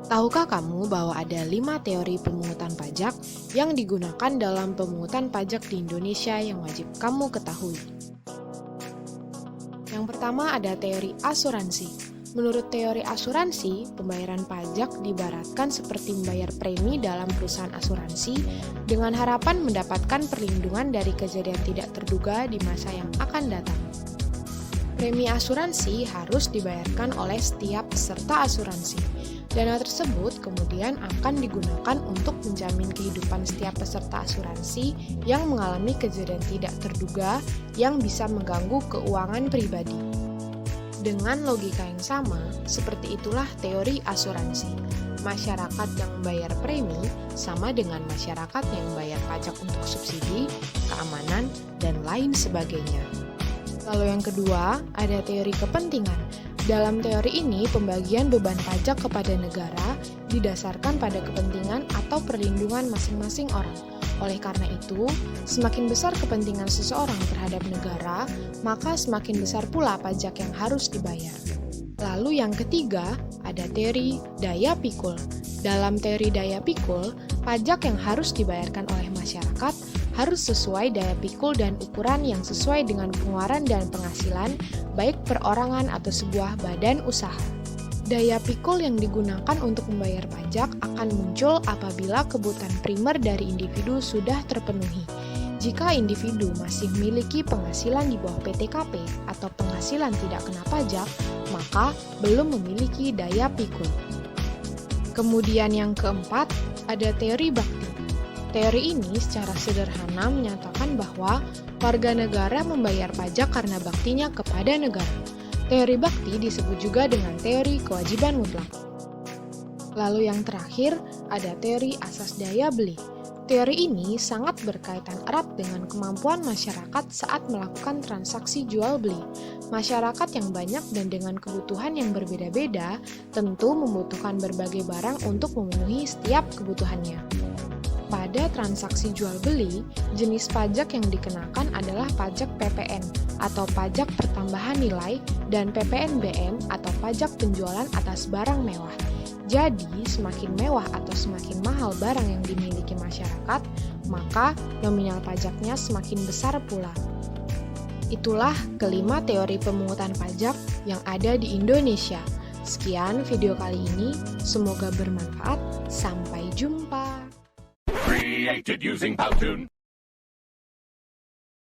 Tahukah kamu bahwa ada 5 teori pemungutan pajak yang digunakan dalam pemungutan pajak di Indonesia yang wajib kamu ketahui? Yang pertama ada teori asuransi. Menurut teori asuransi, pembayaran pajak diibaratkan seperti membayar premi dalam perusahaan asuransi dengan harapan mendapatkan perlindungan dari kejadian tidak terduga di masa yang akan datang. Premi asuransi harus dibayarkan oleh setiap peserta asuransi. Dana tersebut kemudian akan digunakan untuk menjamin kehidupan setiap peserta asuransi yang mengalami kejadian tidak terduga yang bisa mengganggu keuangan pribadi. Dengan logika yang sama, seperti itulah teori asuransi. Masyarakat yang membayar premi sama dengan masyarakat yang membayar pajak untuk subsidi, keamanan, dan lain sebagainya. Lalu yang kedua, ada teori kepentingan. Dalam teori ini, pembagian beban pajak kepada negara didasarkan pada kepentingan atau perlindungan masing-masing orang. Oleh karena itu, semakin besar kepentingan seseorang terhadap negara, maka semakin besar pula pajak yang harus dibayar. Lalu yang ketiga, ada teori daya pikul. Dalam teori daya pikul, pajak yang harus dibayarkan oleh masyarakat harus sesuai daya pikul dan ukuran yang sesuai dengan pengeluaran dan penghasilan, baik perorangan atau sebuah badan usaha. Daya pikul yang digunakan untuk membayar pajak akan muncul apabila kebutuhan primer dari individu sudah terpenuhi. Jika individu masih memiliki penghasilan di bawah PTKP atau penghasilan tidak kena pajak, maka belum memiliki daya pikul. Kemudian yang keempat, ada teori bakti. Teori ini secara sederhana menyatakan bahwa warga negara membayar pajak karena baktinya kepada negara. Teori bakti disebut juga dengan teori kewajiban mutlak. Lalu yang terakhir, ada teori asas daya beli. Teori ini sangat berkaitan erat dengan kemampuan masyarakat saat melakukan transaksi jual beli. Masyarakat yang banyak dan dengan kebutuhan yang berbeda-beda tentu membutuhkan berbagai barang untuk memenuhi setiap kebutuhannya. Pada transaksi jual beli, jenis pajak yang dikenakan adalah pajak PPN atau pajak pertambahan nilai dan PPNBM atau pajak penjualan atas barang mewah. Jadi, semakin mewah atau semakin mahal barang yang dimiliki masyarakat, maka nominal pajaknya semakin besar pula. Itulah kelima teori pemungutan pajak yang ada di Indonesia. Sekian video kali ini, semoga bermanfaat. Sampai jumpa. Created using Powtoon.